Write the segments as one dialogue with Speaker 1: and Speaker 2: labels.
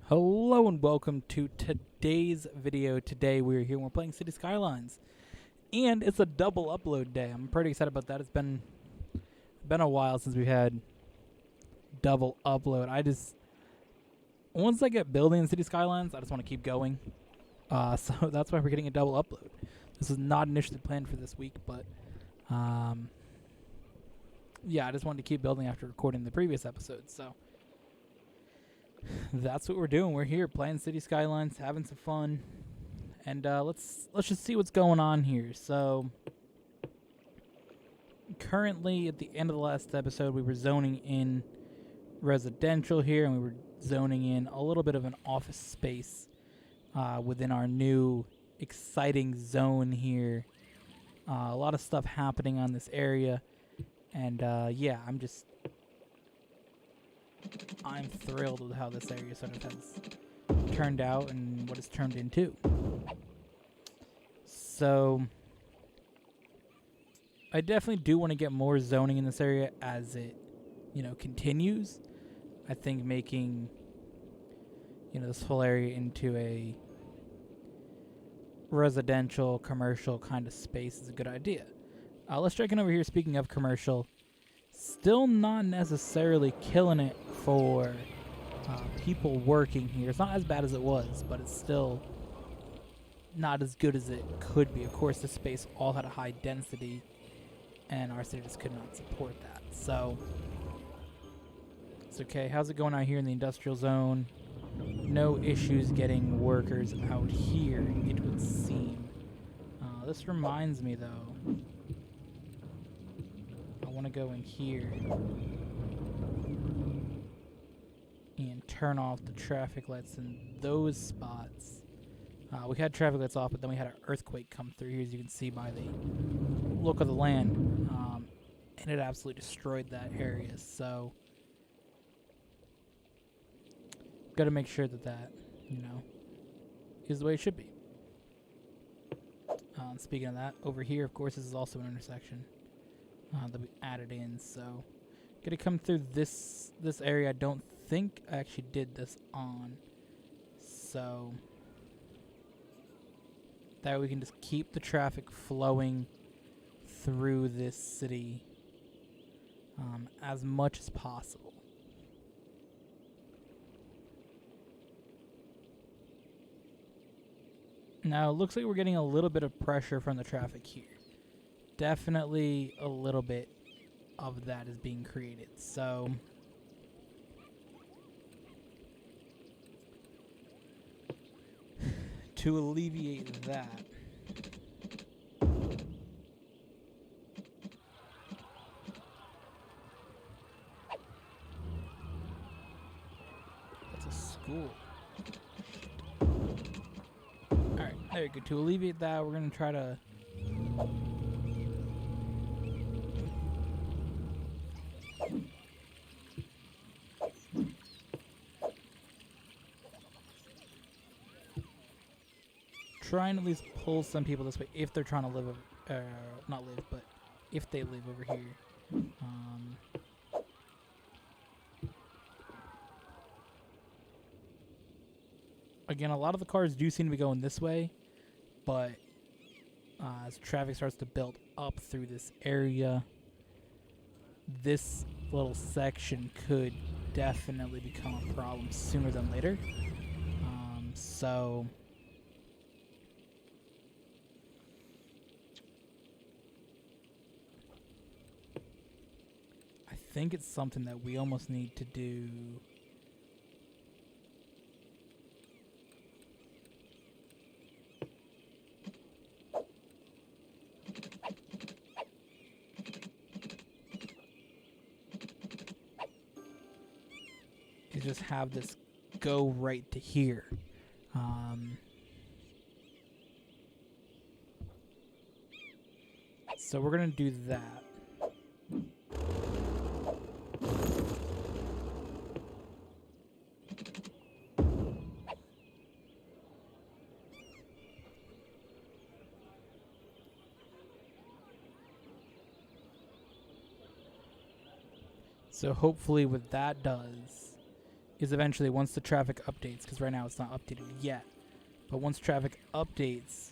Speaker 1: Hello and welcome to today's video. Today we're here and we're playing City Skylines. And it's a double upload day. I'm pretty excited about that. It's been a while since we've had double upload. Once I get building in City Skylines, I just want to keep going. So that's why we're getting a double upload. This is not initially planned for this week, but yeah, I just wanted to keep building after recording the previous episode. So that's what we're doing. We're here playing City Skylines, having some fun, and let's just see what's going on here. So currently, at the end of the last episode, we were zoning in residential here, and we were zoning in a little bit of an office space within our new exciting zone here. A lot of stuff happening on this area, and yeah, I'm thrilled with how this area sort of has turned out and what it's turned into. So I definitely do want to get more zoning in this area as it, continues. I think making, this whole area into a residential, commercial kind of space is a good idea. Let's check in over here. Speaking of commercial, still not necessarily killing it for people working here. It's not as bad as it was, but it's still not as good as it could be. Of course, this space all had a high density, and our city just could not support that. So it's okay. How's it going out here in the industrial zone? No issues getting workers out here, it would seem. This reminds me, though. I want to go in here and turn off the traffic lights in those spots. We had traffic lights off, but then we had an earthquake come through here, as you can see by the look of the land. And it absolutely destroyed that area. So got to make sure that is the way it should be. Speaking of that, over here, of course, this is also an intersection that we added in. So gonna come through this area. I don't think I actually did this on, so that we can just keep the traffic flowing through this city as much as possible. Now, it looks like we're getting a little bit of pressure from the traffic here. Definitely a little bit of that is being created. So to alleviate that, that's a school. Alright, there you go. To alleviate that, we're going to try to try and at least pull some people this way if they're trying to live, not live, but if they live over here. Again, a lot of the cars do seem to be going this way, but as traffic starts to build up through this area, this little section could definitely become a problem sooner than later. So I think it's something that we almost need to do. Is just have this go right to here. So we're gonna do that. So hopefully what that does is eventually once the traffic updates, because right now it's not updated yet, but once traffic updates,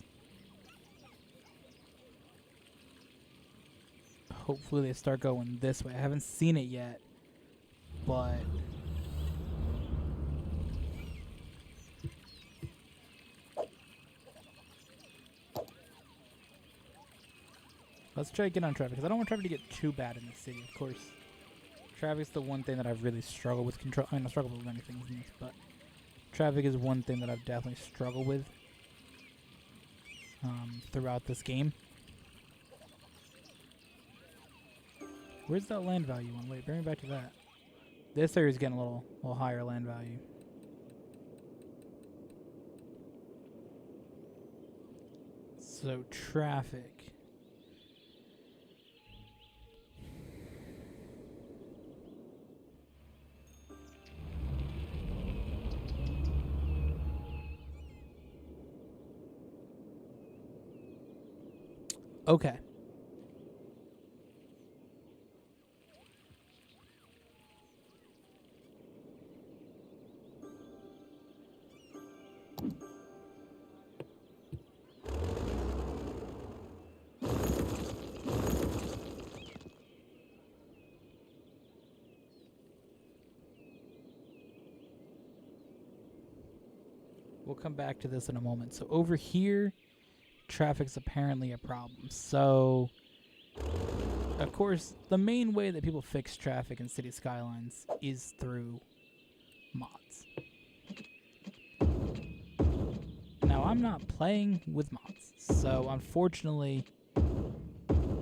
Speaker 1: hopefully they start going this way. I haven't seen it yet, but let's try to get on traffic, because I don't want traffic to get too bad in the city, of course. Traffic's the one thing that I've really struggled with control. I mean, I struggle with many things in this, but traffic is one thing that I've definitely struggled with throughout this game. Where's that land value one? Wait, bring me back to that. This area's getting a little higher land value. So traffic. Okay. We'll come back to this in a moment. So over here, traffic's apparently a problem. So, of course, the main way that people fix traffic in City Skylines is through mods. Now, I'm not playing with mods, so unfortunately,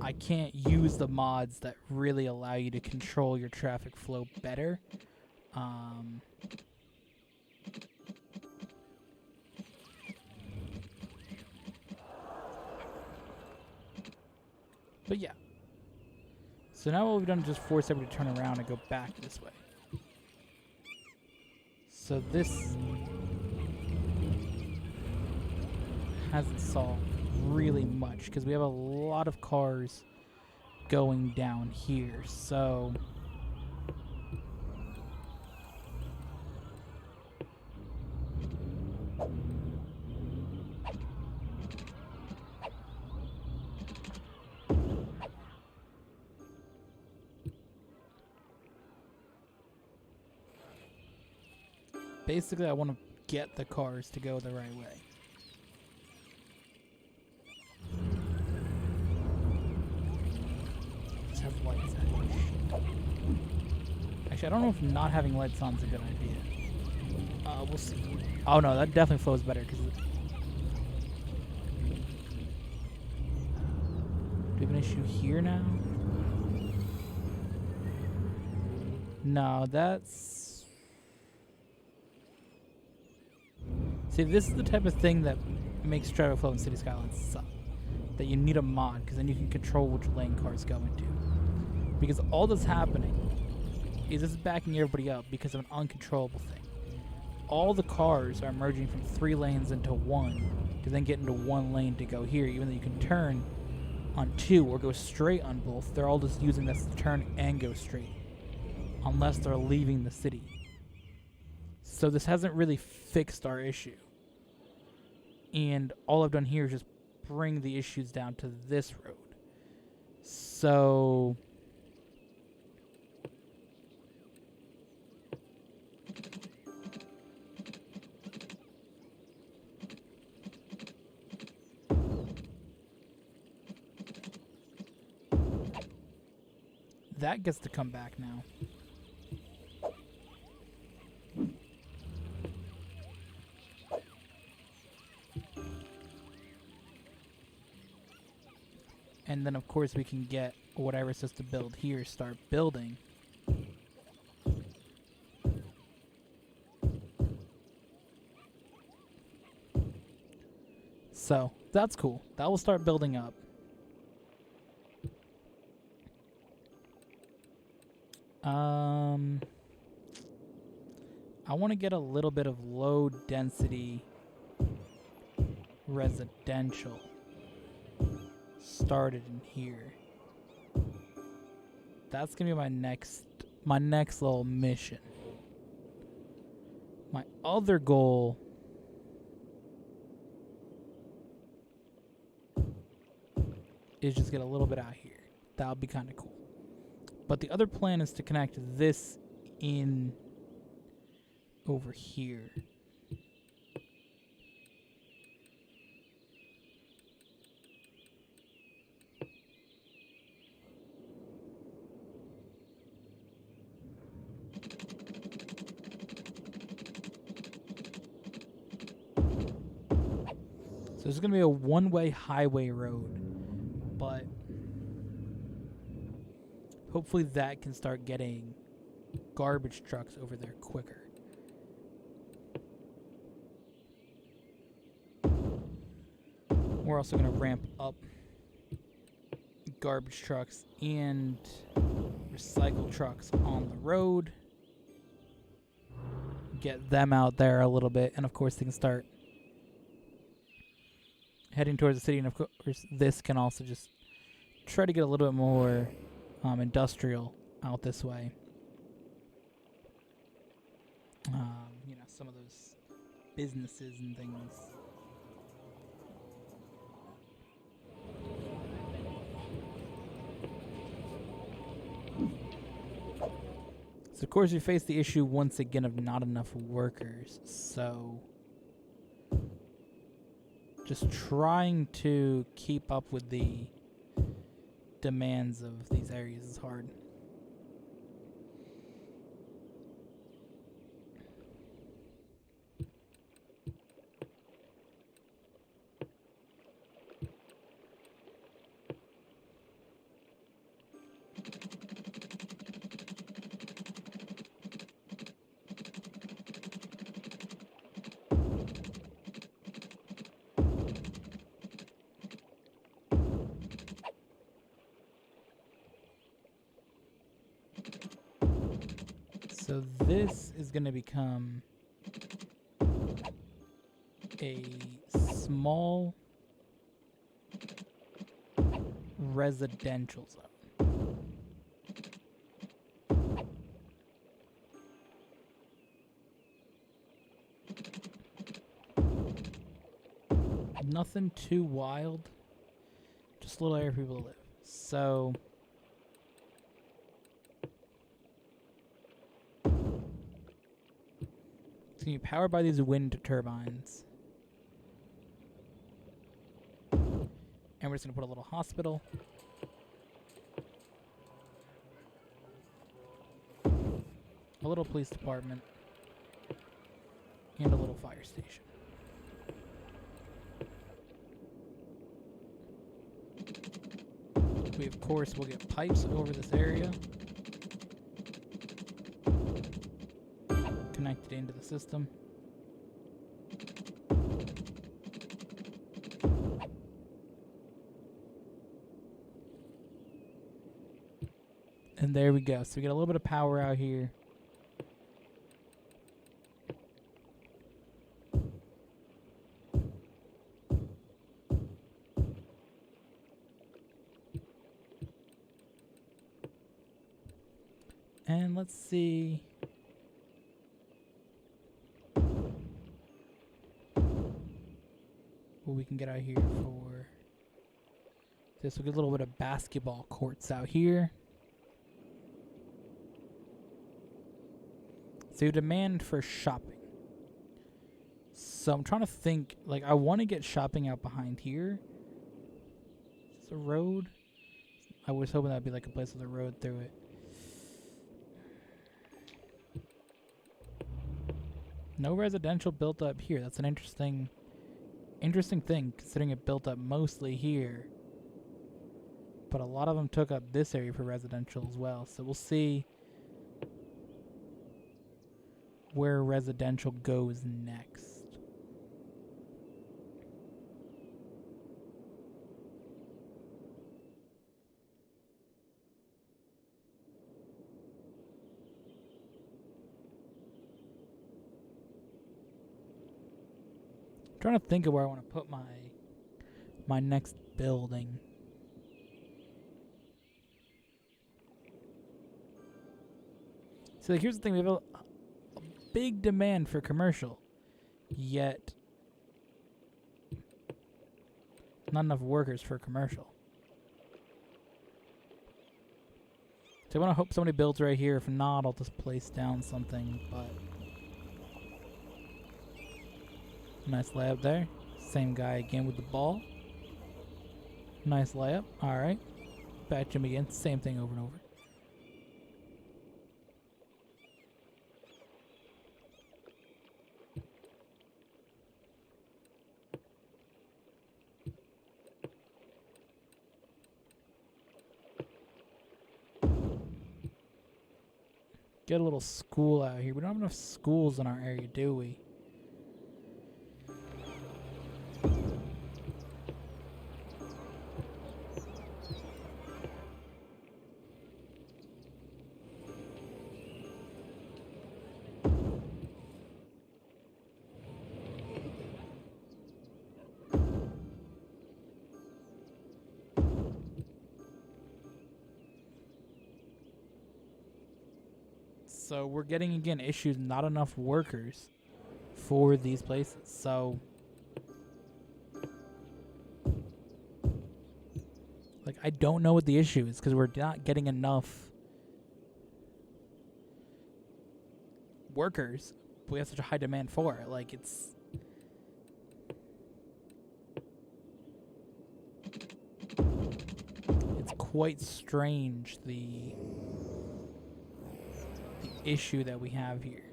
Speaker 1: I can't use the mods that really allow you to control your traffic flow better. But yeah. So now what we've done is just force everybody to turn around and go back this way. So this hasn't solved really much because we have a lot of cars going down here. So basically, I want to get the cars to go the right way. Just have lights on. Actually, I don't know if not having lights on is a good idea. We'll see. Oh no, that definitely flows better because. Do we have an issue here now? No, that's. See, this is the type of thing that makes traffic flow in City Skylines suck. That you need a mod, because then you can control which lane cars go into. Because all that's happening is this is backing everybody up because of an uncontrollable thing. All the cars are merging from 3 lanes into 1 to then get into 1 lane to go here, even though you can turn on 2 or go straight on both. They're all just using this to turn and go straight, unless they're leaving the city. So this hasn't really fixed our issue. And all I've done here is just bring the issues down to this road. So that gets to come back now. And then, of course, we can get whatever it says to build here, start building. So, that's cool. That will start building up. I want to get a little bit of low density residential started in here. That's gonna be my next little mission. My other goal is just get a little bit out here. That would be kind of cool. But the other plan is to connect this in over here. So there's going to be a one-way highway road, but hopefully that can start getting garbage trucks over there quicker. We're also going to ramp up garbage trucks and recycle trucks on the road. Get them out there a little bit, and of course they can start heading towards the city, and of course this can also just try to get a little bit more industrial out this way. You know, some of those businesses and things. So of course we face the issue once again of not enough workers, so just trying to keep up with the demands of these areas is hard. So this is going to become a small residential zone. Nothing too wild, just a little area for people to live. So it's going to be powered by these wind turbines. And we're just going to put a little hospital. A little police department. And a little fire station. We, of course, will get pipes over this area. Connected into the system. And there we go. So we get a little bit of power out here. And let's see. What we can get out here for this. We'll get a little bit of basketball courts out here. So demand for shopping. So I'm trying to think, like, I want to get shopping out behind here. Is this a road? I was hoping that'd be like a place with a road through it. No residential built up here. That's an interesting thing, considering it built up mostly here. But a lot of them took up this area for residential as well. So we'll see where residential goes next. I'm trying to think of where I want to put my next building. So here's the thing, we have big demand for commercial, yet not enough workers for commercial. So I want to hope somebody builds right here. If not, I'll just place down something, but nice layup there. Same guy again with the ball. Nice layup. All right. Back to him again. Same thing over and over. Get a little school out here. We don't have enough schools in our area, do we? So we're getting, again, issues, not enough workers for these places. So, like, I don't know what the issue is because we're not getting enough workers. We have such a high demand for it. Like, it's quite strange, the issue that we have here.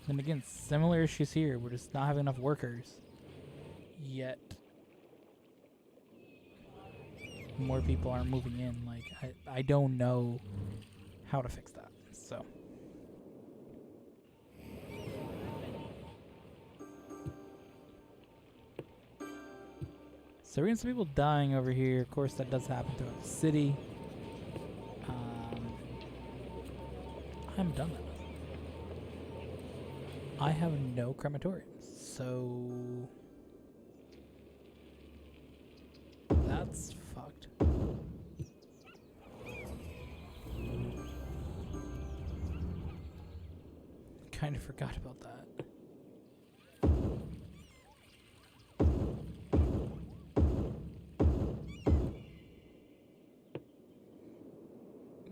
Speaker 1: And again, similar issues here. We're just not having enough workers yet. More people are moving in. Like, I don't know how to fix that. So we're getting some people dying over here. Of course, that does happen throughout the city. I haven't done that. I have no crematoriums, so that's fucked. Kind of forgot about that.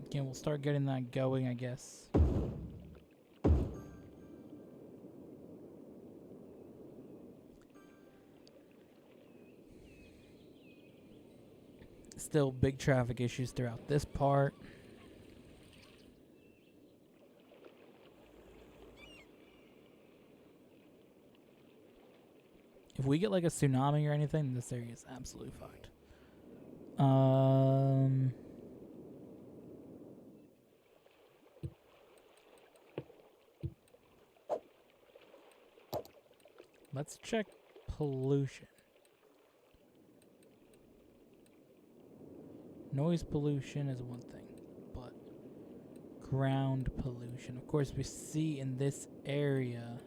Speaker 1: Again, we'll start getting that going, I guess. Still big traffic issues throughout this part. If we get like a tsunami or anything, this area is absolutely fucked. Let's check pollution. Noise pollution is one thing, but ground pollution. Of course, we see in this area.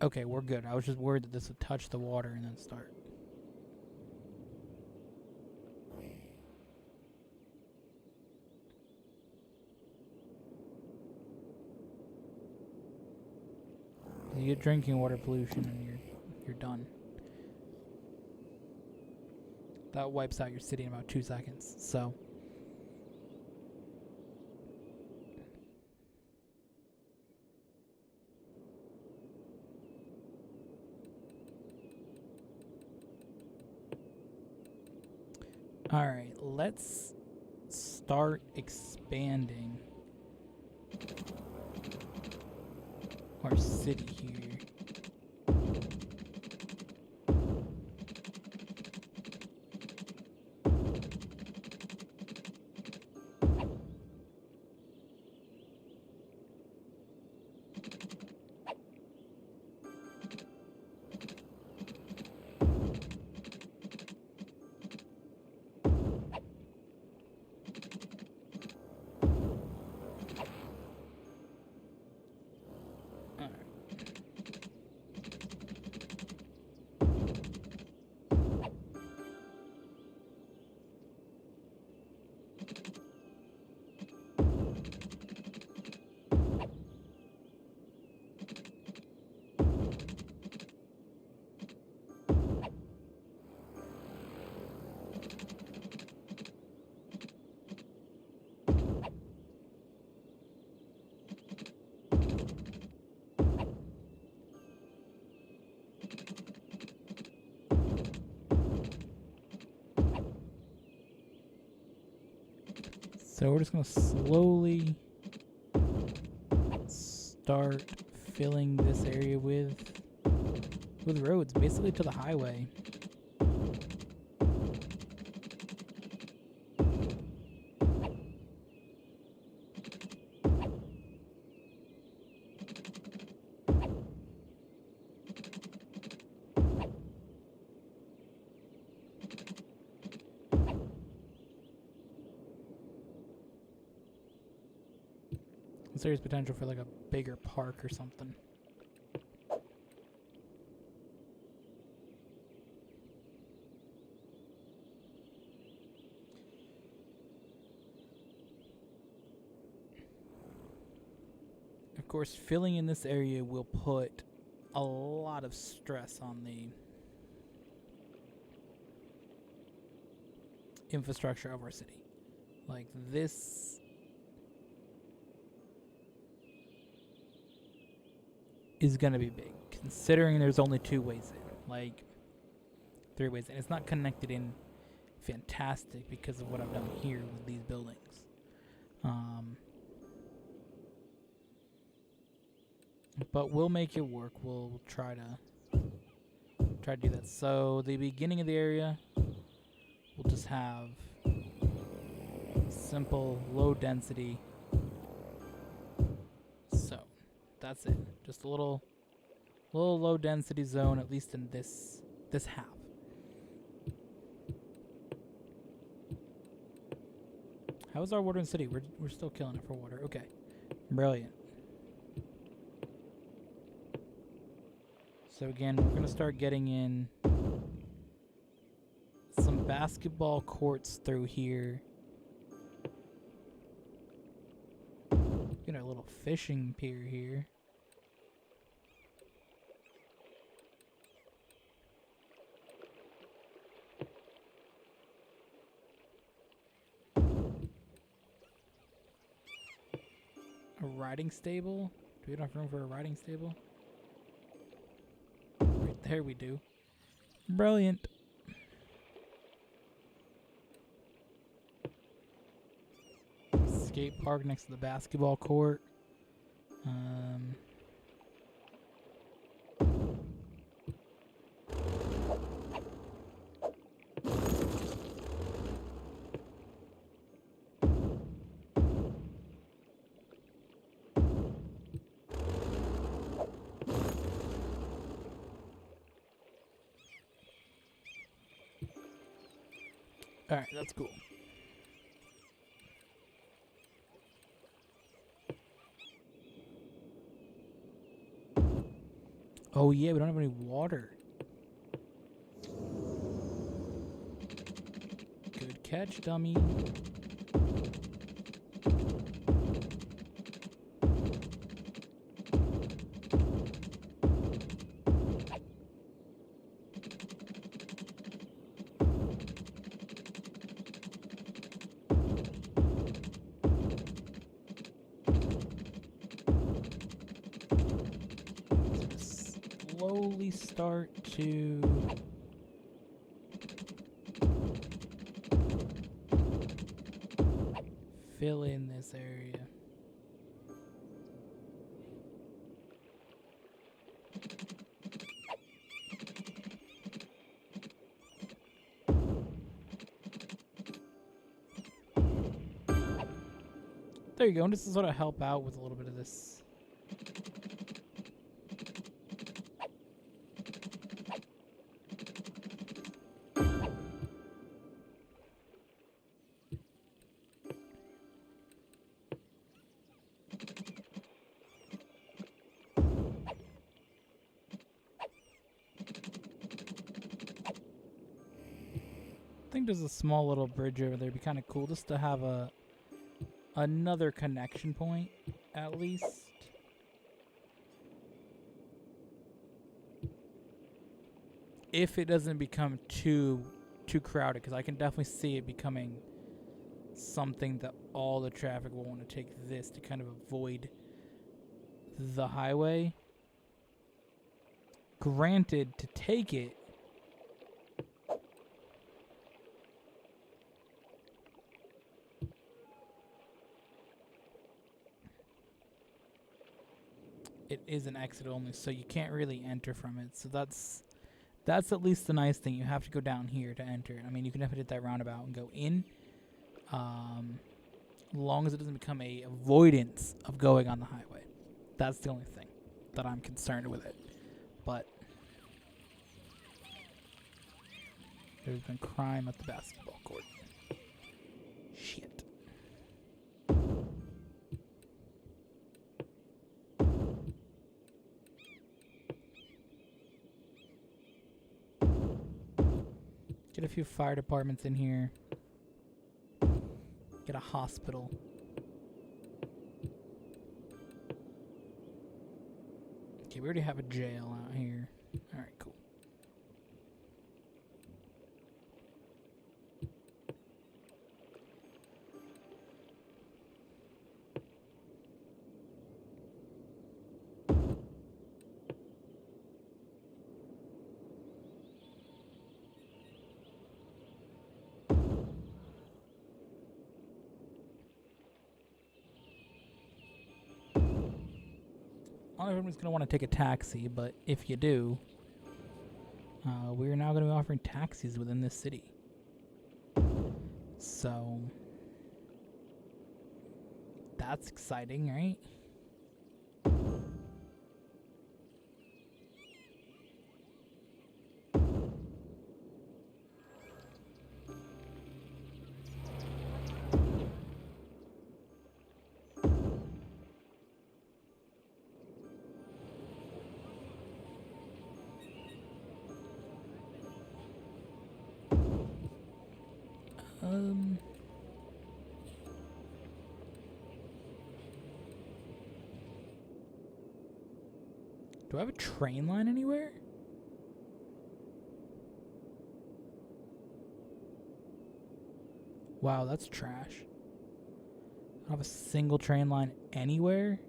Speaker 1: Okay, we're good. I was just worried that this would touch the water and then start. You get drinking water pollution and you're done. That wipes out your city in about 2 seconds. So all right, let's start expanding our city here. So we're just going to slowly start filling this area with roads, basically to the highway. There's potential for like a bigger park or something. Of course, filling in this area will put a lot of stress on the infrastructure of our city. Like this is going to be big, considering there's only 2 ways in, like 3 ways in. It's not connected in fantastic because of what I've done here with these buildings. But we'll make it work. We'll try to do that. So the beginning of the area, we'll just have simple low density. So that's it. Just a little low density zone, at least in this half. How is our water in the city? We're still killing it for water. Okay, brilliant. So again, we're gonna start getting in some basketball courts through here. Get our little fishing pier here. A riding stable? Do we have room for a riding stable? Right there we do. Brilliant. Skate park next to the basketball court. Alright, that's cool. Oh yeah, we don't have any water. Good catch, dummy. Slowly start to fill in this area. There you go, and just to sort of help out with a little bit of this. I think there's a small little bridge over there. It'd be kind of cool just to have another connection point, at least. If it doesn't become too crowded, because I can definitely see it becoming something that all the traffic will want to take this to kind of avoid the highway. Granted, to take it, it is an exit only, so you can't really enter from it. So that's at least the nice thing. You have to go down here to enter. I mean, you can definitely hit that roundabout and go in. As long as it doesn't become a avoidance of going on the highway. That's the only thing that I'm concerned with it. But there's been crime at the basketball court. Shit. Get a few fire departments in here. Get a hospital. Okay, we already have a jail out here. Alright, cool. I don't know if everyone's going to want to take a taxi, but if you do, we're now going to be offering taxis within this city. So, that's exciting, right? Do I have a train line anywhere? Wow, that's trash. I don't have a single train line anywhere?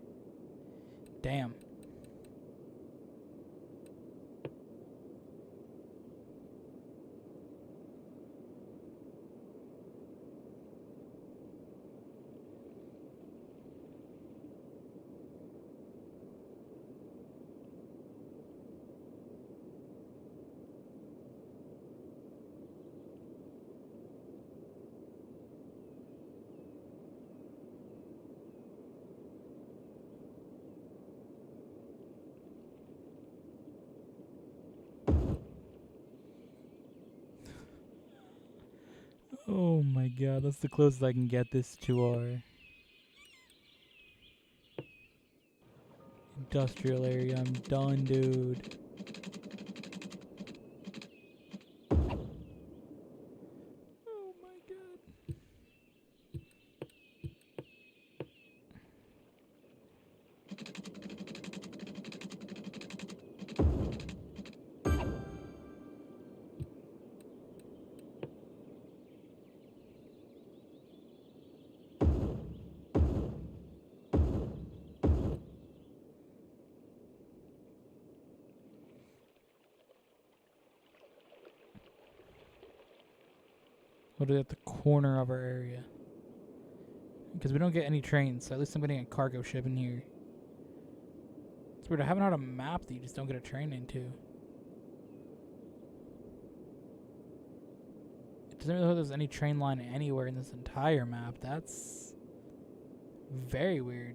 Speaker 1: Damn. Oh my god, that's the closest I can get this to our industrial area. I'm done, dude. Oh my god. What are at the corner of our area? Because we don't get any trains, so at least I'm getting a cargo ship in here. It's weird, I haven't had a map that you just don't get a train into. It doesn't really look like there's any train line anywhere in this entire map. That's very weird.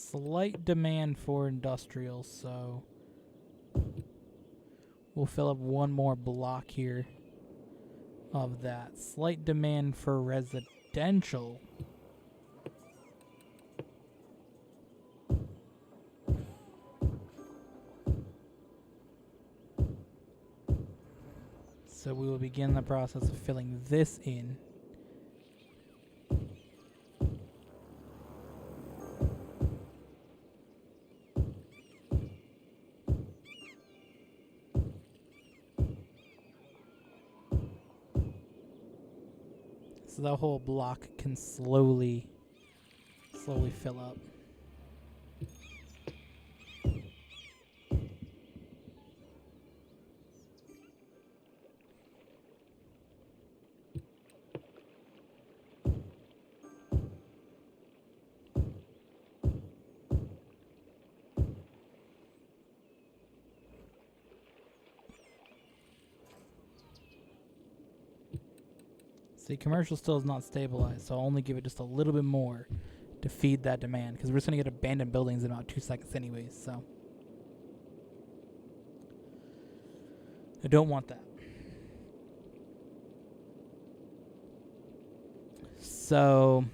Speaker 1: Slight demand for industrial, so we'll fill up one more block here of that. Slight demand for residential. So we will begin the process of filling this in. So that whole block can slowly fill up. See, commercial still is not stabilized, so I'll only give it just a little bit more to feed that demand, because we're just going to get abandoned buildings in about 2 seconds anyways, so. I don't want that. So...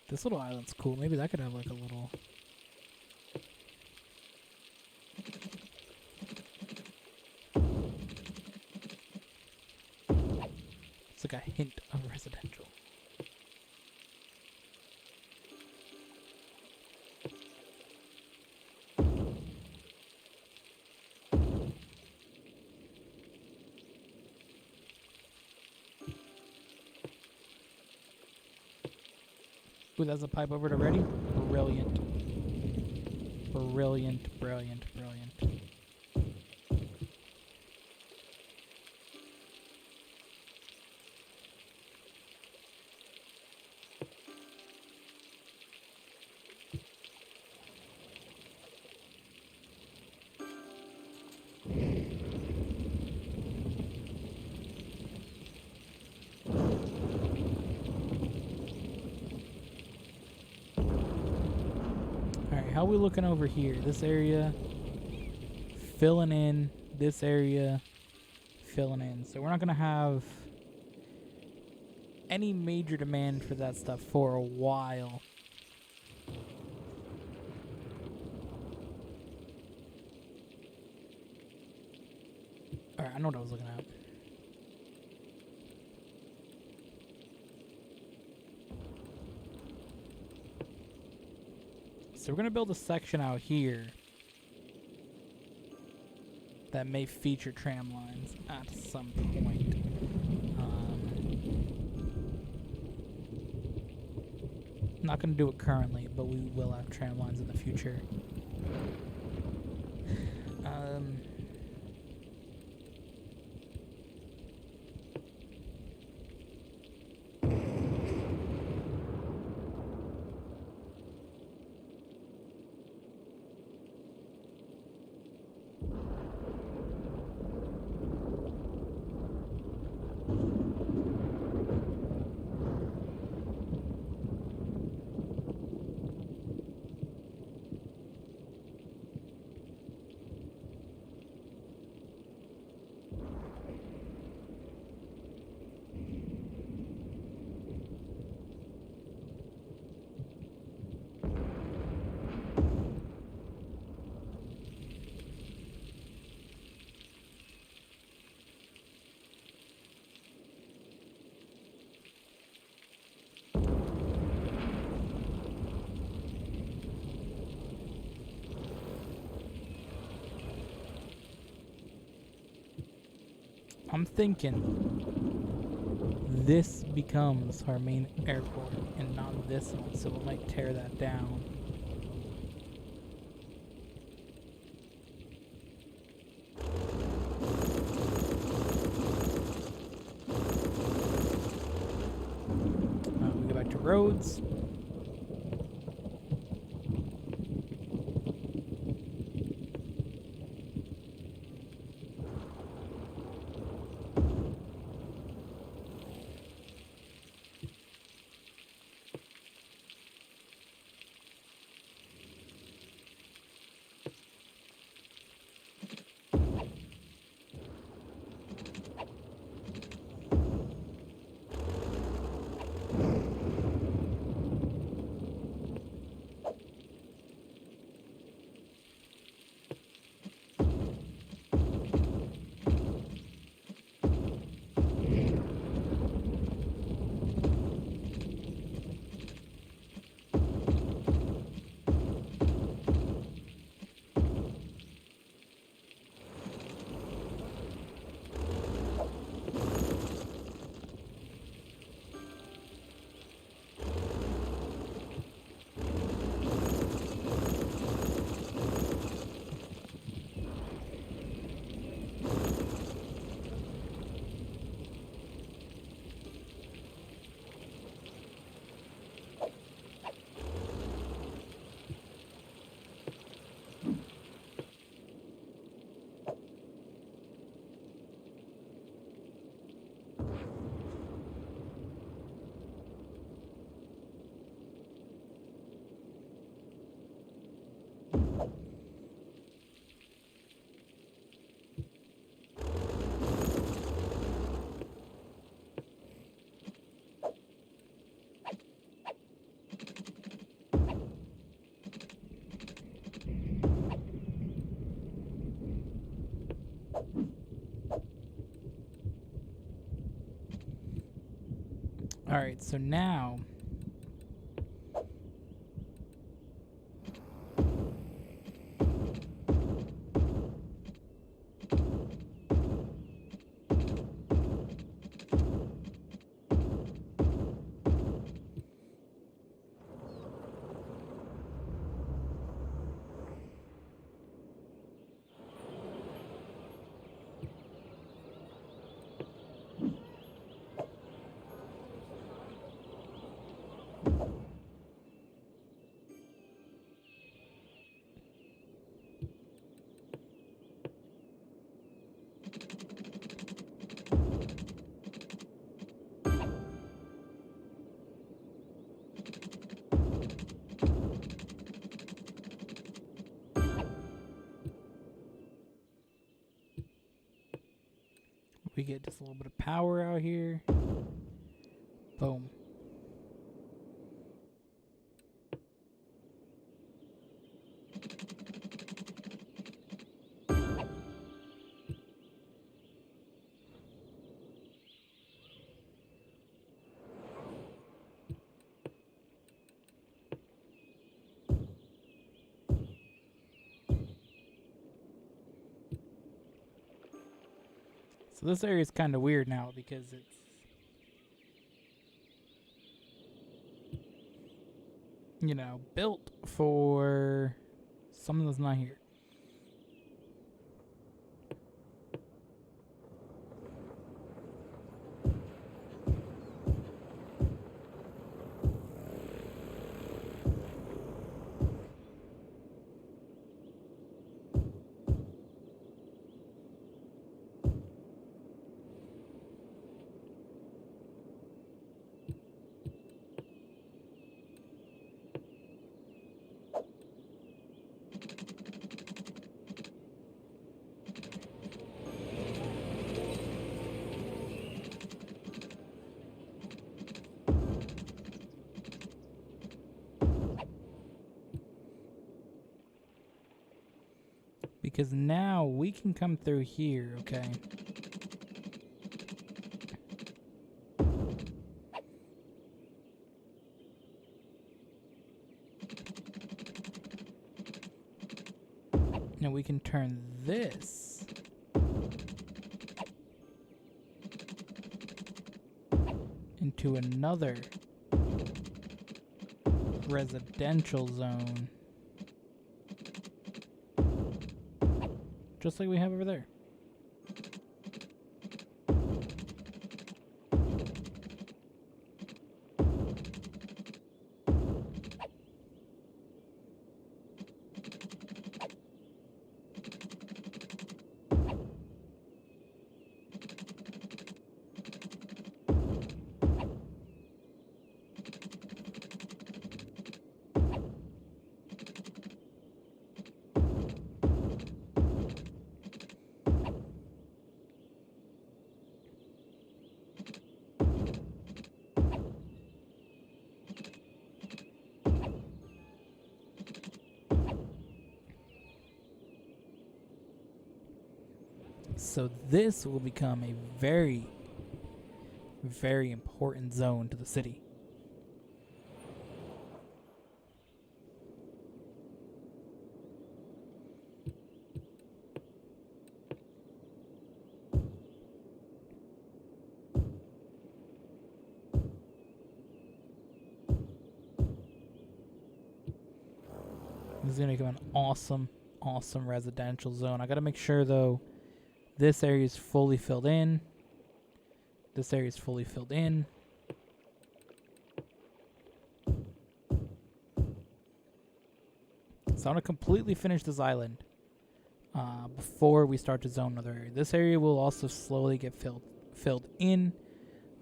Speaker 1: this little island's cool. Maybe that could have like a little... it's like a hint of residential. Ooh, that's a pipe over to ready? Brilliant. Brilliant, brilliant, brilliant. How are we looking over here? This area filling in, this area filling in. So we're not going to have any major demand for that stuff for a while. Alright, I know what I was looking at. So we're going to build a section out here that may feature tram lines at some point. Not going to do it currently, but we will have tram lines in the future. I'm thinking this becomes our main airport and not this one, so we might tear that down. We go back to roads. Alright, so now we get just a little bit of power out here. Boom. So this area is kind of weird now because it's, you know, built for something that's not here. Because now we can come through here, okay? Now we can turn this into another residential zone. Just like we have over there. So this will become a very, very important zone to the city. This is going to become an awesome, awesome residential zone. I got to make sure, though, this area is fully filled in. This area is fully filled in. So I'm going to completely finish this island before we start to zone another area. This area will also slowly get filled in,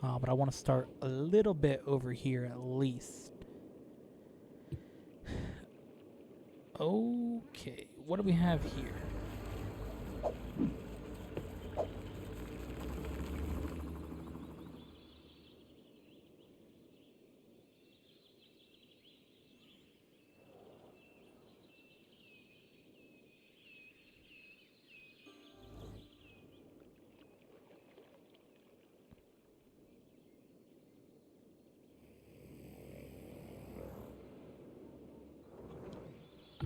Speaker 1: but I want to start a little bit over here at least. Okay, what do we have here?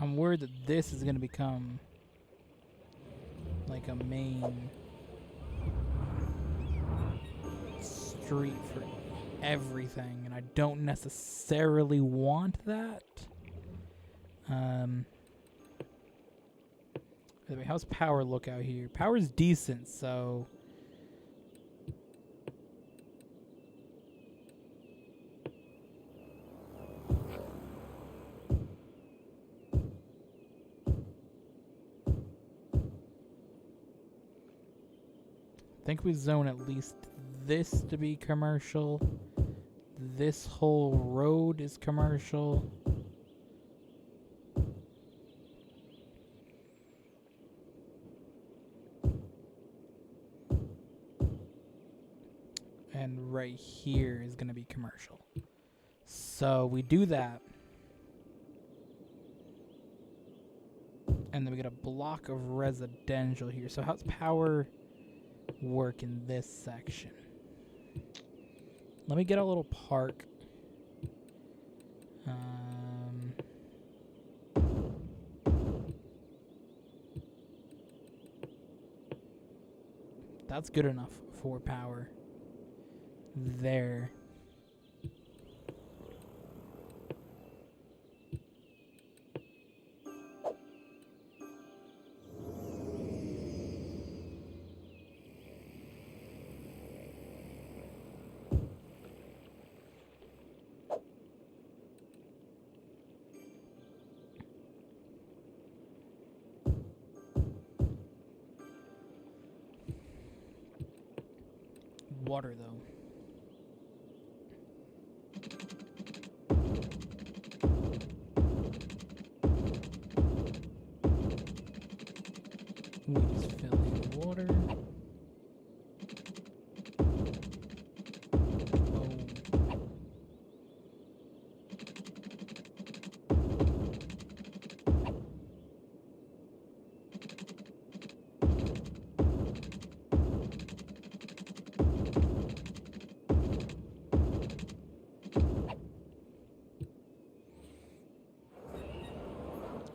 Speaker 1: I'm worried that this is going to become like a main street for everything, and I don't necessarily want that. Anyway, how's power look out here? Power's decent, so I think we zone at least this to be commercial. This whole road is commercial. And right here is going to be commercial. So we do that. And then we get a block of residential here. So how's power work in this section? Let me get a little park. That's good enough for power. There. Water, though. We just fill in water. Oh.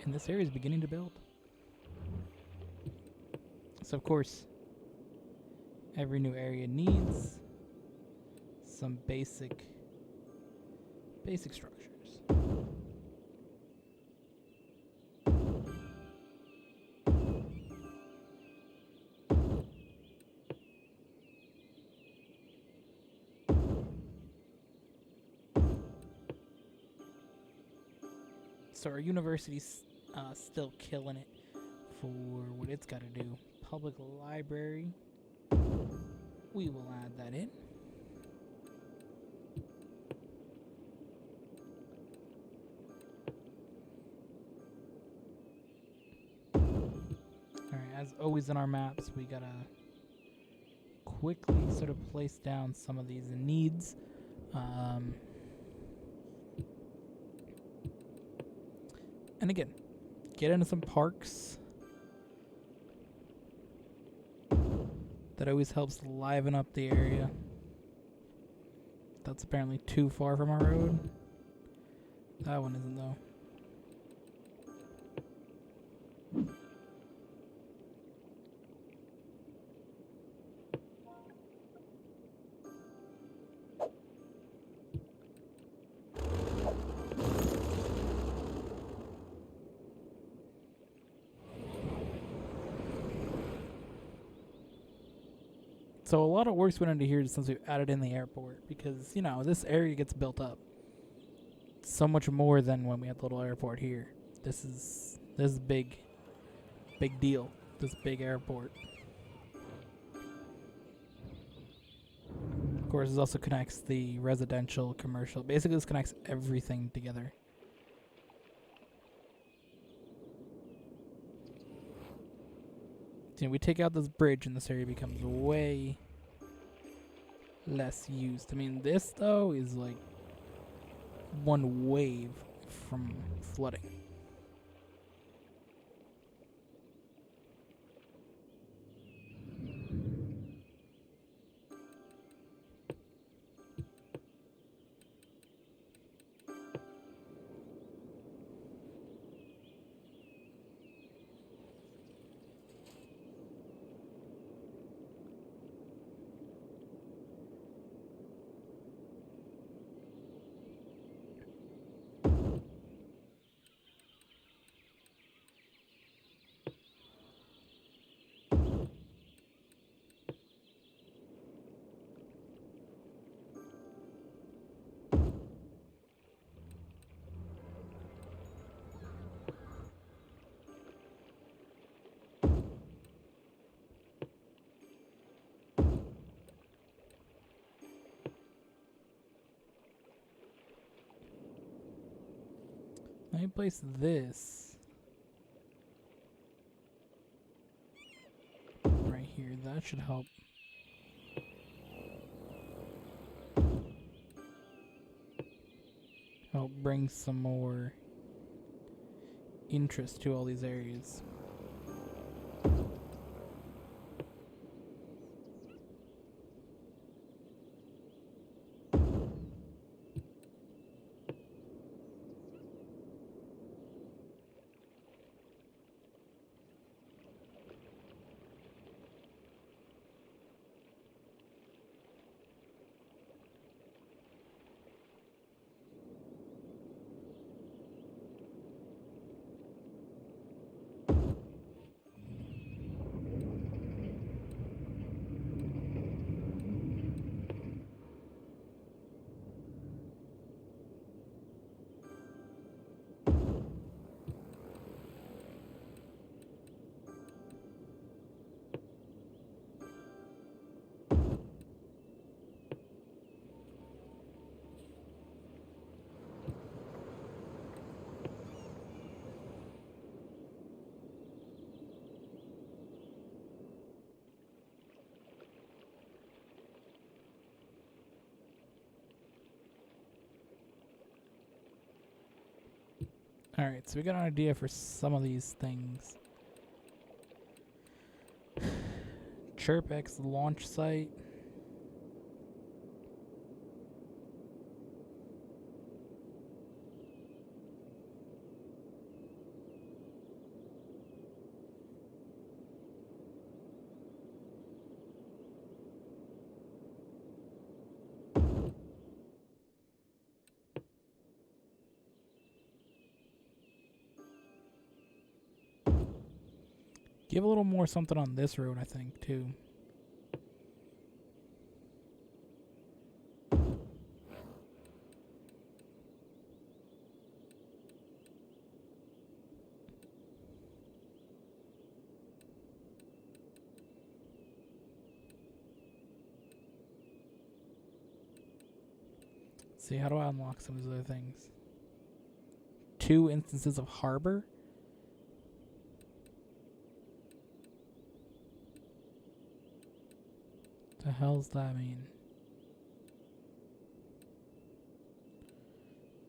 Speaker 1: And this area is beginning to build. So of course, every new area needs some basic structures. So our university's still killing it for what it's got to do. Public library. We will add that in. Alright, as always in our maps, we gotta quickly sort of place down some of these needs. And again, get into some parks. That always helps liven up the area. That's apparently too far from our road. That one isn't, though. So a lot of work's went into here since we've added in the airport because, you know, this area gets built up so much more than when we had the little airport here. This is big deal. This big airport. Of course, this also connects the residential, commercial. Basically, this connects everything together. You know, we take out this bridge and this area becomes way less used. I mean, this, though, is like one wave from flooding. Let me place this right here. That should help. Help bring some more interest to all these areas. Alright, so we got an idea for some of these things. ChirpX launch site. Give a little more something on this road, I think, too. See, how do I unlock some of these other things? 2 instances of harbor? The hell's that mean?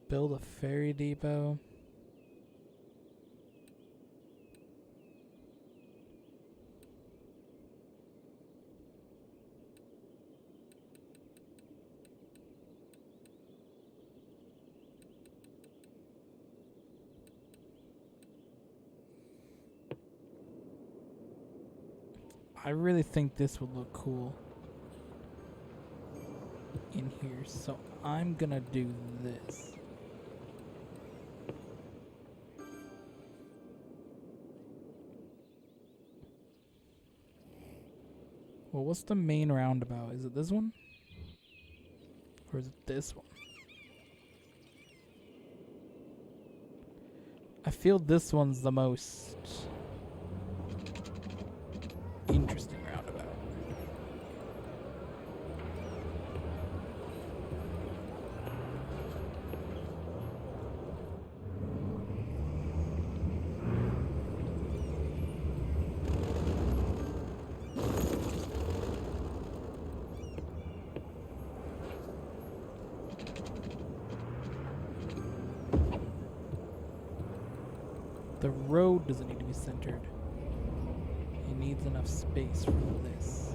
Speaker 1: Build a ferry depot. I really think this would look cool in here, so I'm gonna do this. Well, what's the main roundabout? Is it this one? Or is it this one? I feel this one's the most interesting roundabout. The road doesn't need to be centered. It needs enough space for this.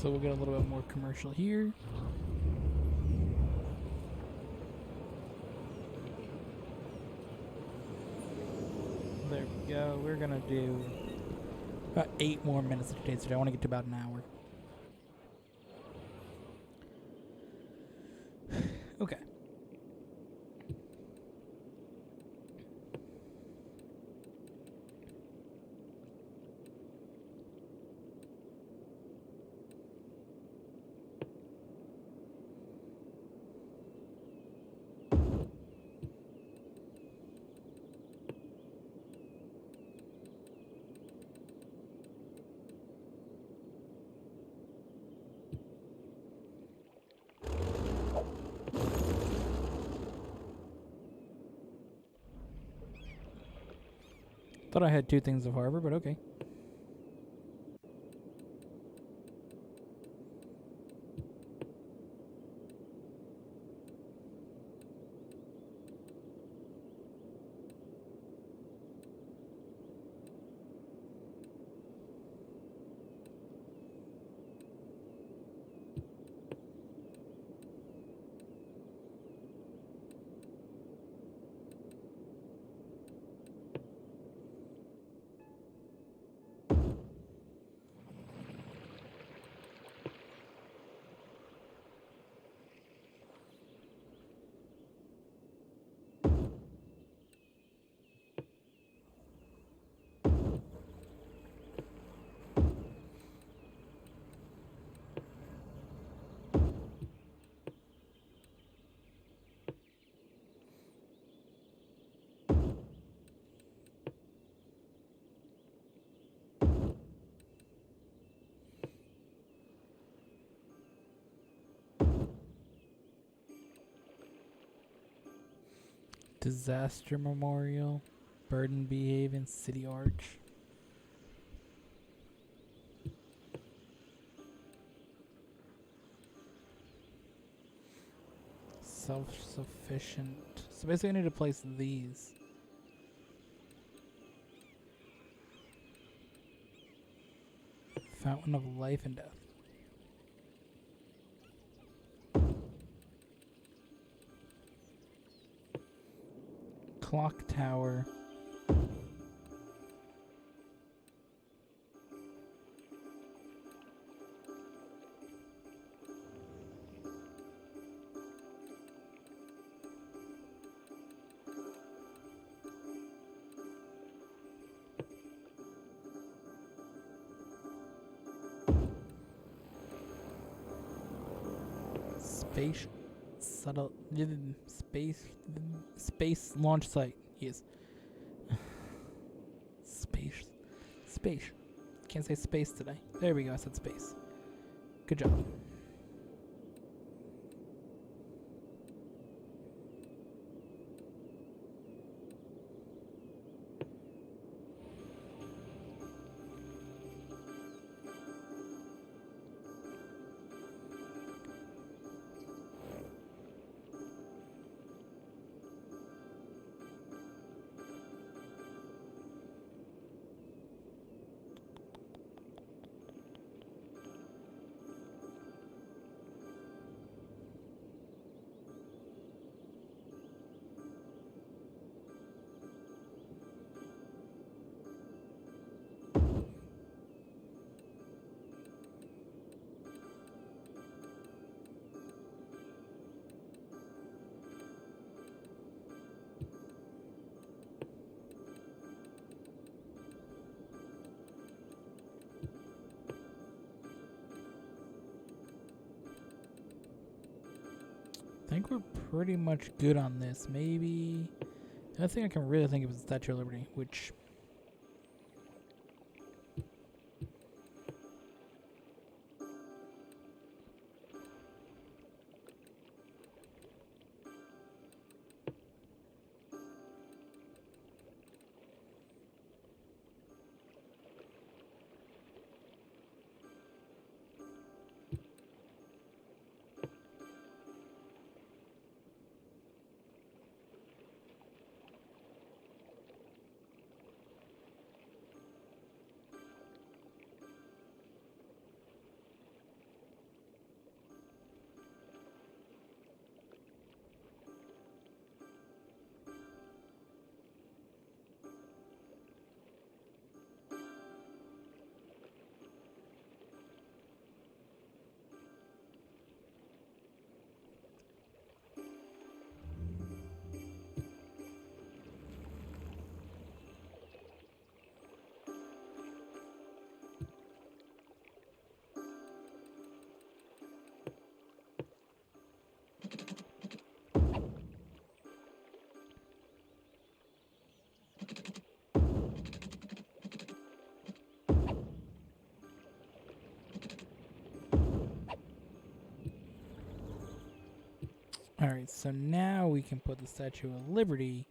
Speaker 1: So we'll get a little bit more commercial here. There we go. We're gonna do about 8 more minutes of today's video. I want to get to about an hour. Okay. Thought I had 2 things of harbor, but okay. Disaster Memorial, Burden Behaven, City Arch. Self-sufficient. So basically I need to place these. Fountain of Life and Death. Clock Tower. Space subtle space launch site. Yes. Space. Can't say space today. There we go. I said space. Good job. I think we're pretty much good on this. Maybe the other thing I can really think of is the Statue of Liberty, which Alright, so now we can put the Statue of Liberty.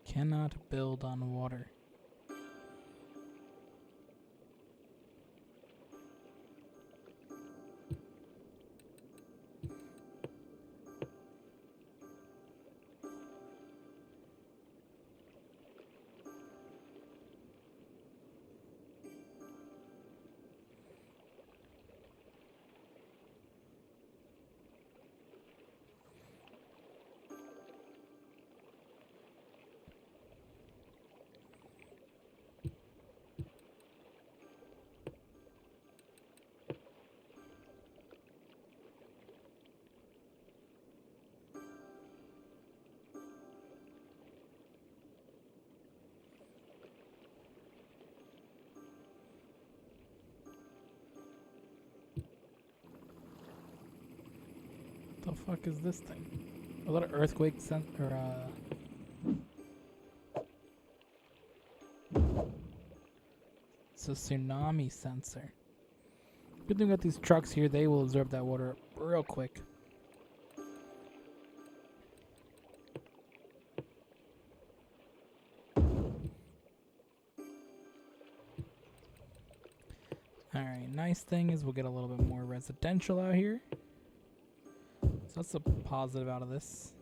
Speaker 1: Cannot build on water. The fuck is this thing? A lot of earthquake it's a tsunami sensor. Good thing about these trucks here, they will absorb that water real quick. Alright, nice thing is we'll get a little bit more residential out here. So that's a positive out of this.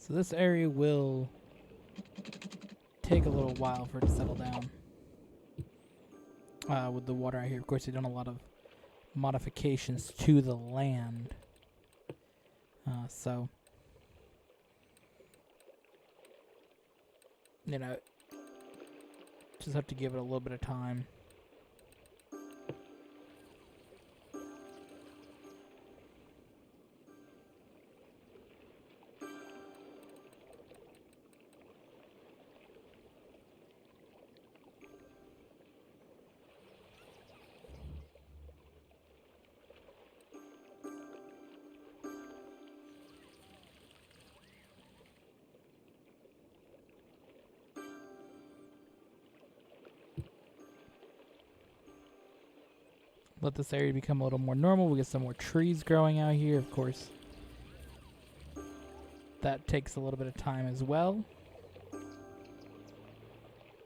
Speaker 1: So this area will take a little while for it to settle down. With the water out here, of course, they've done a lot of modifications to the land. So, you know, just have to give it a little bit of time. Let this area become a little more normal. We get some more trees growing out here, of course. That takes a little bit of time as well.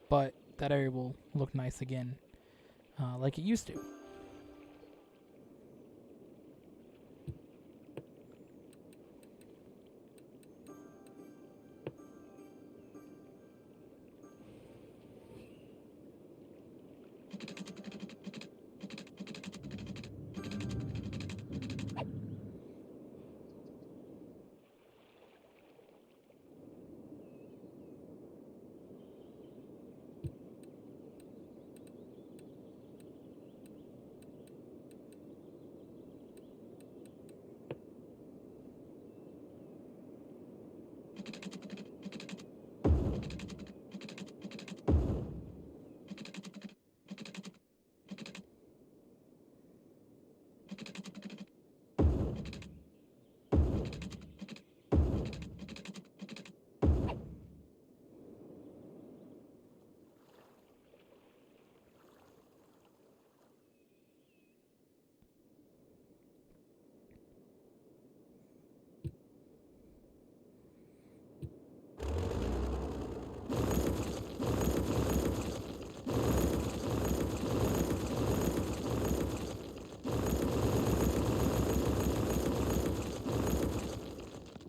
Speaker 1: But that area will look nice again, like it used to.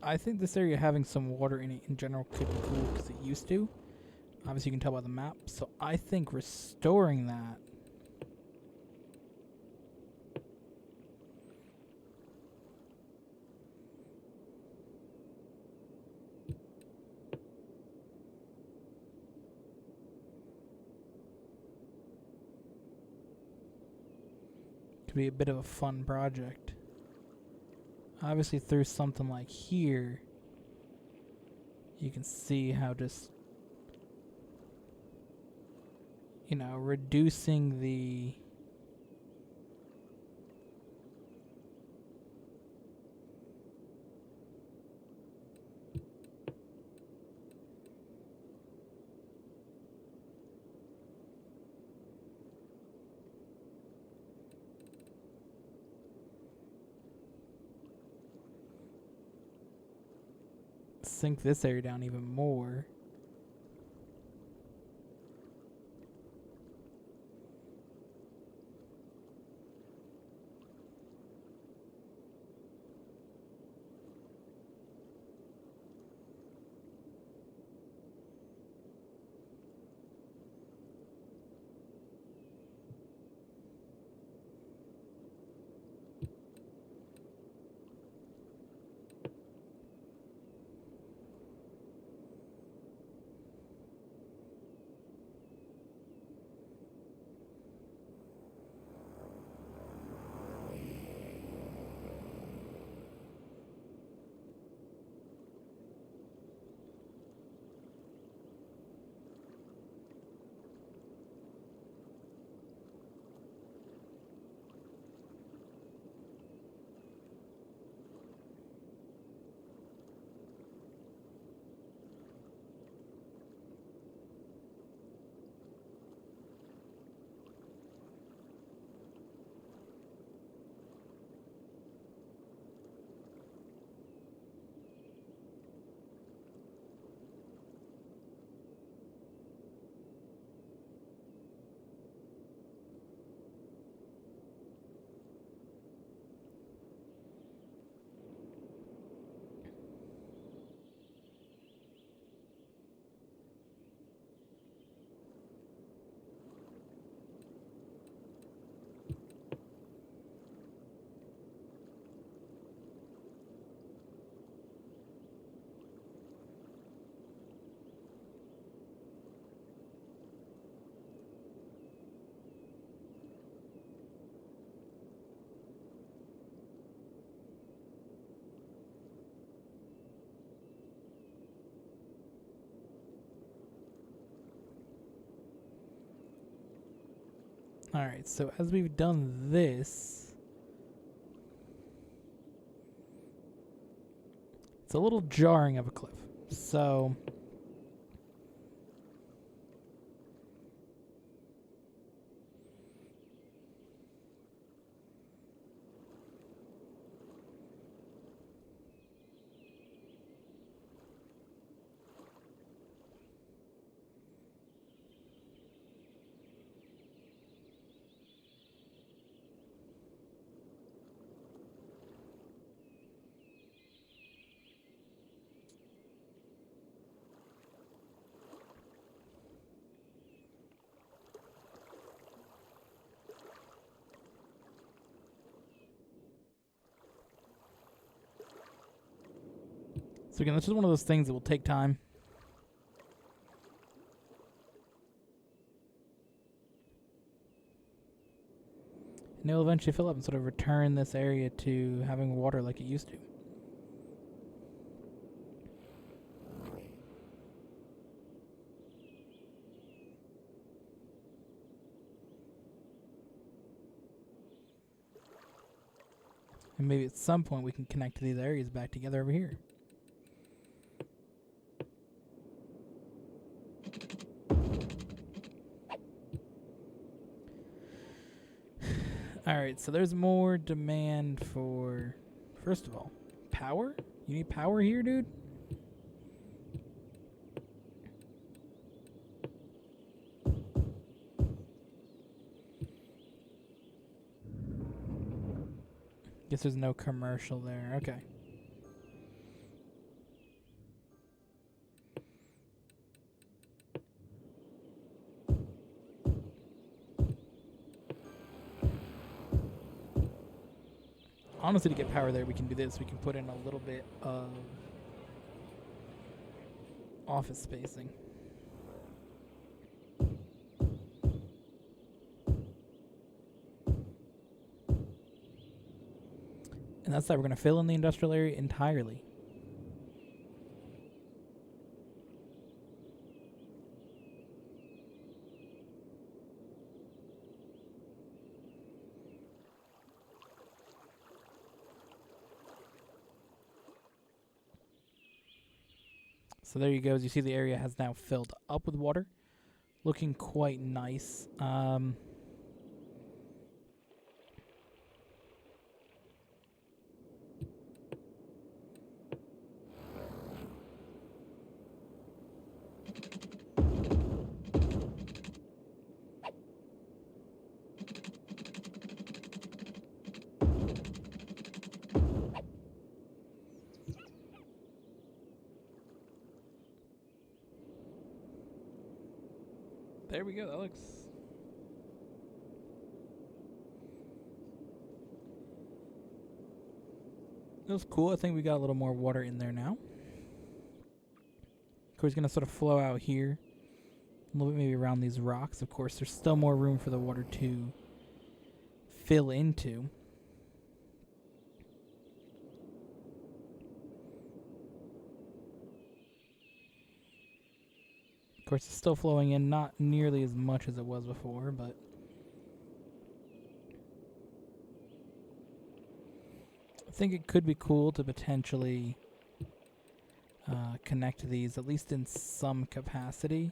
Speaker 1: I think this area having some water in it in general could be cool because it used to. Obviously, you can tell by the map. So I think restoring that could be a bit of a fun project. Obviously, through something like here, you can see how just, you know, reducing the sink this area down even more. Alright, so as we've done this, it's a little jarring of a cliff. So again, this is one of those things that will take time. And it'll eventually fill up and sort of return this area to having water like it used to. And maybe at some point we can connect these areas back together over here. Alright, so there's more demand for, first of all, power? You need power here, dude? Guess there's no commercial there. Okay. honestly, to get power there, we can do this. We can put in a little bit of office spacing. And that's that. We're going to fill in the industrial area entirely. So there you go. As you see, the area has now filled up with water. Looking quite nice. There we go. That looks... That was cool. I think we got a little more water in there now. Of course, it's going to sort of flow out here. A little bit maybe around these rocks. Of course, there's still more room for the water to fill into. Of course, it's still flowing in, not nearly as much as it was before, but I think it could be cool to potentially connect these, at least in some capacity.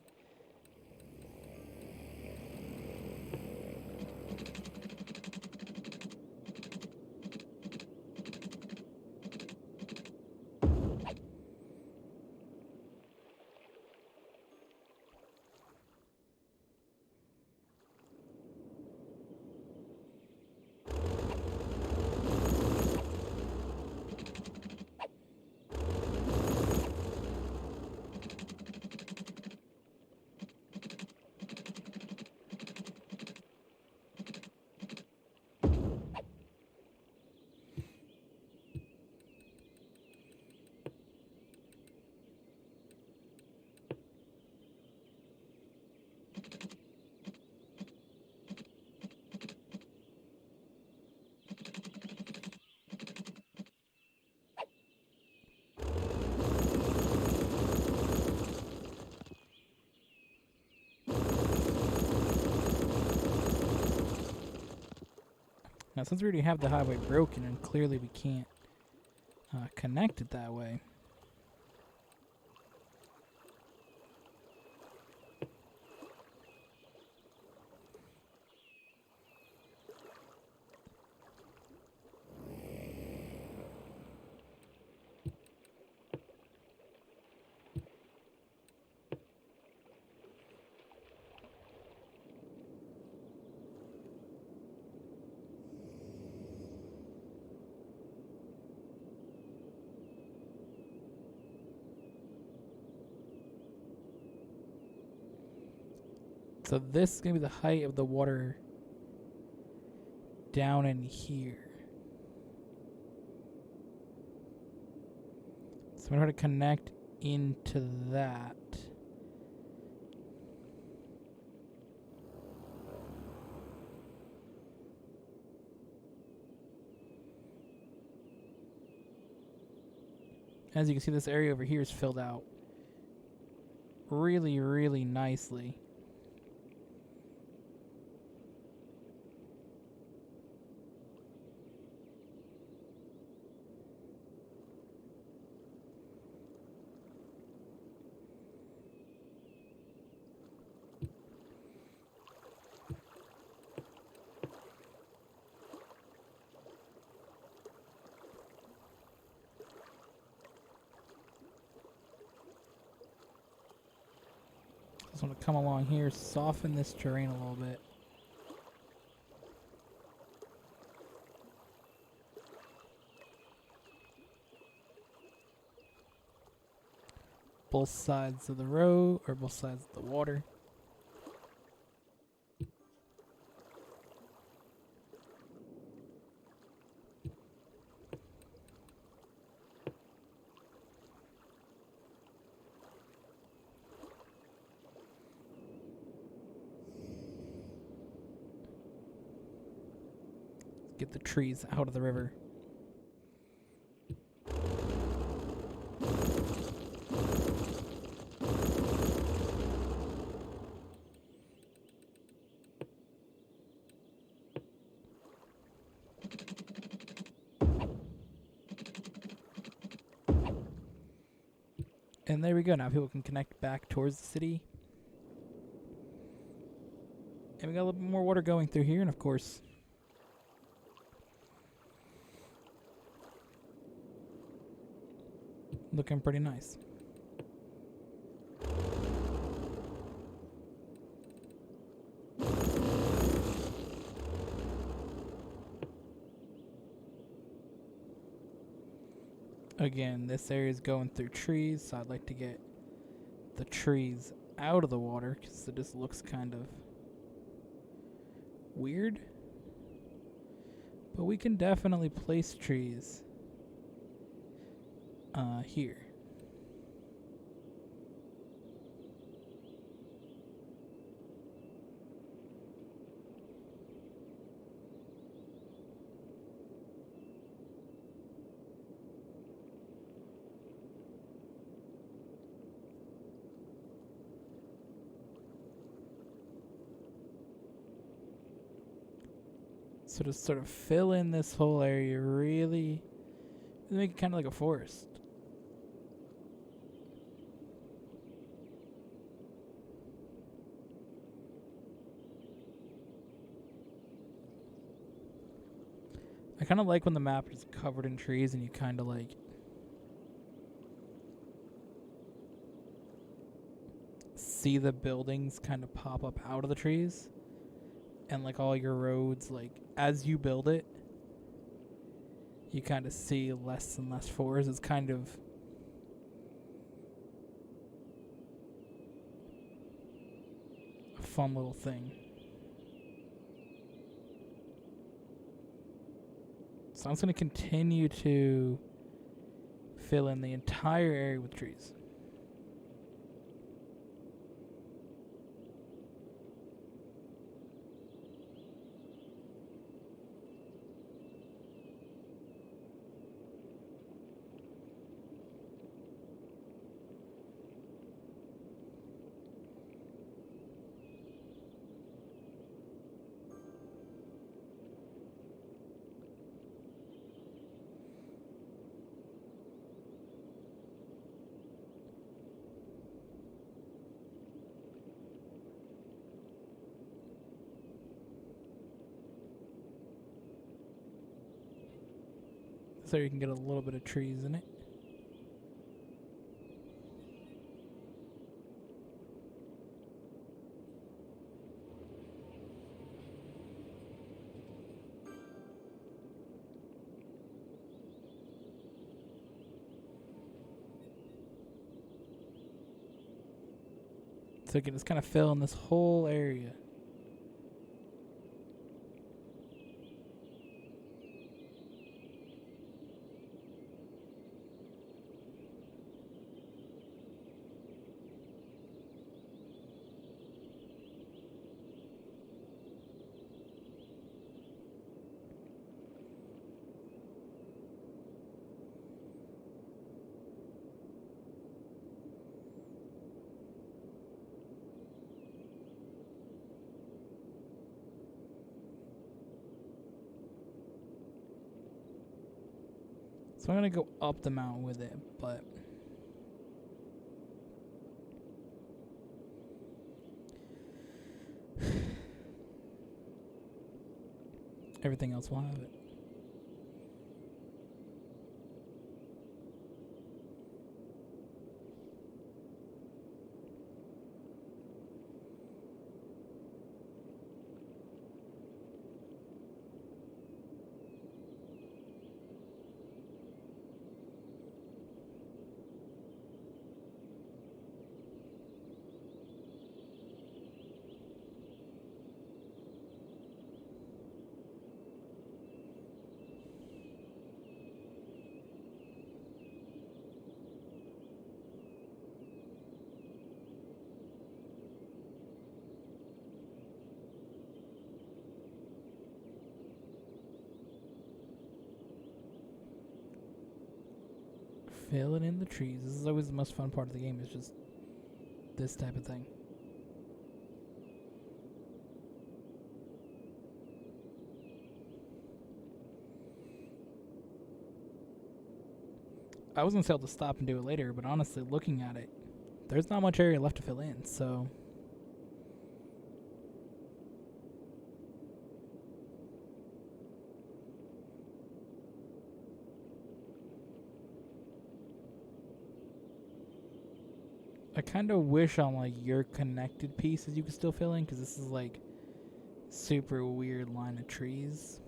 Speaker 1: Now, since we already have the highway broken, and clearly we can't connect it that way, so this is going to be the height of the water down in here. So I'm going to connect into that. As you can see, this area over here is filled out really, really nicely. Just want to come along here, soften this terrain a little bit. Both sides of the road, or both sides of the water. get the trees out of the river. And there we go. Now people can connect back towards the city. And we got a little bit more water going through here, and of course, looking pretty nice. Again, this area is going through trees, so I'd like to get the trees out of the water because it just looks kind of weird. But we can definitely place trees here. So to sort of fill in this whole area, really make it kind of like a forest. I kind of like when the map is covered in trees and you kind of like see the buildings kind of pop up out of the trees. And like all your roads, like as you build it, you kind of see less and less forest. It's kind of a fun little thing. So I'm just going to continue to fill in the entire area with trees. So you can get a little bit of trees in it. So you can just kind of fill in this whole area. So I'm going to go up the mountain with it, but everything else will have it. Filling in the trees. This is always the most fun part of the game, is just this type of thing. I was going to say to stop and do it later, but honestly, looking at it, there's not much area left to fill in, so... I kind of wish on like your connected pieces you could still fill in, because this is like super weird line of trees.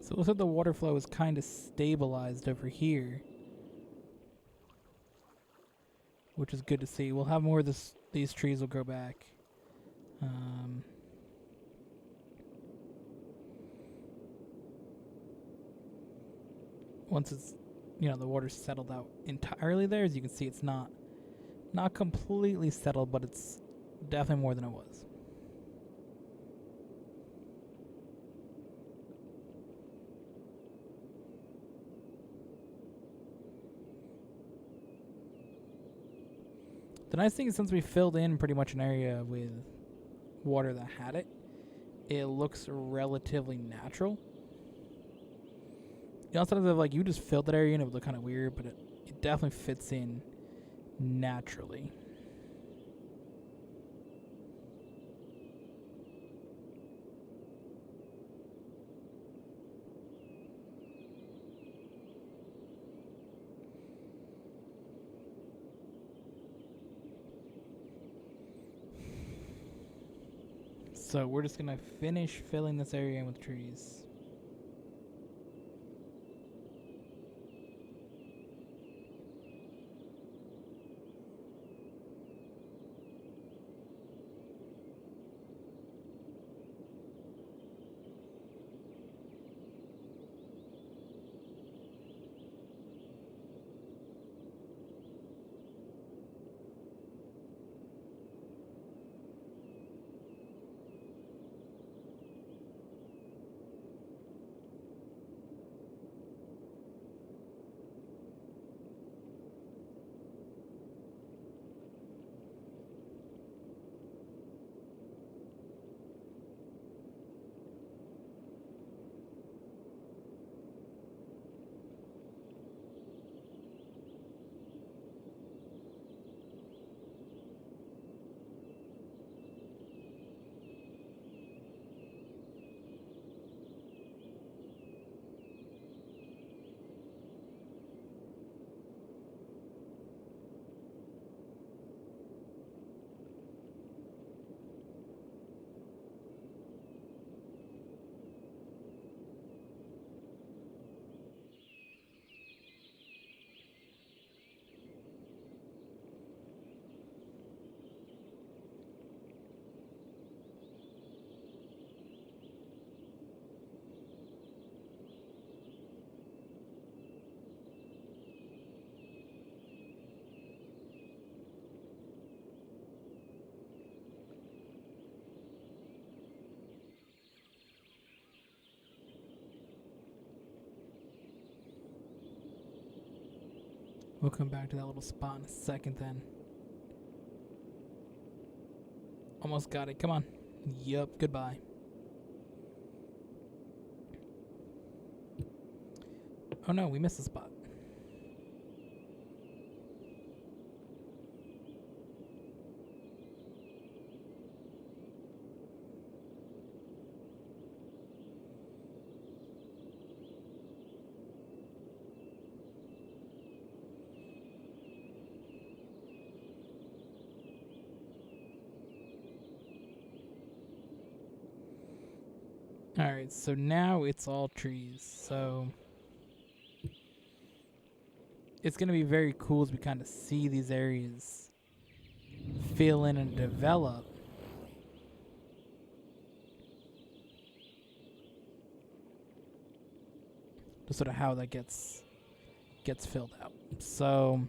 Speaker 1: So it looks like the water flow is kind of stabilized over here, which is good to see. We'll have more of this. These trees will grow back. Once it's, the water's settled out entirely there, as you can see, it's not completely settled, but it's definitely more than it was. The nice thing is, since we filled in pretty much an area with water that had it, it looks relatively natural. Instead of like you just filled that area and it would look kind of weird, but it definitely fits in naturally. So we're just going to finish filling this area in with trees. We'll come back to that little spot in a second then. Almost got it. Come on. Yup. Goodbye. Oh no, we missed the spot. Alright, so now it's all trees. So it's going to be very cool as we kind of see these areas fill in and develop. Just sort of how that gets filled out. So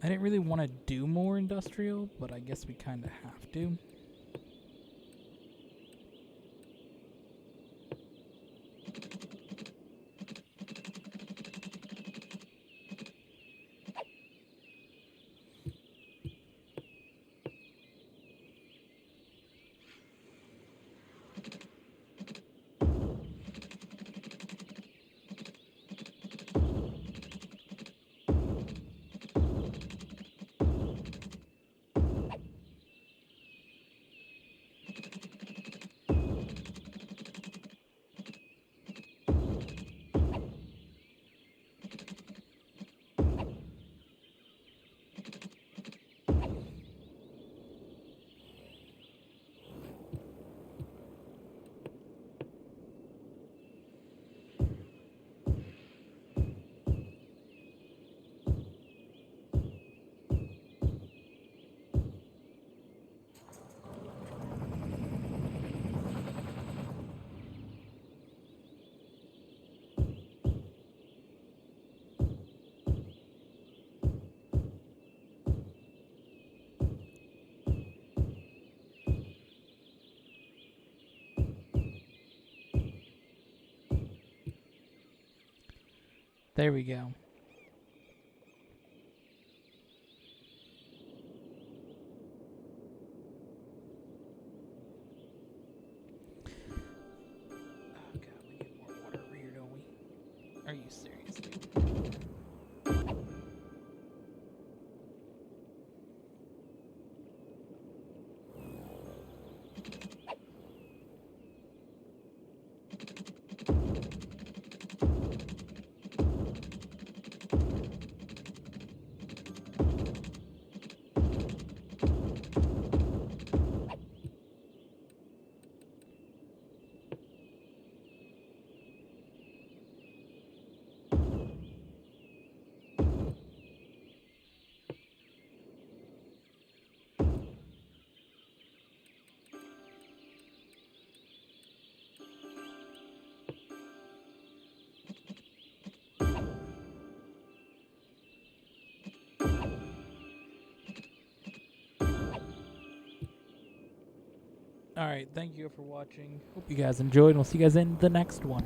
Speaker 1: I didn't really want to do more industrial, but I guess we kind of have to. There we go. Oh god, we need more water over here, don't we? Are you serious, dude? Alright, thank you for watching. Hope you guys enjoyed, and we'll see you guys in the next one.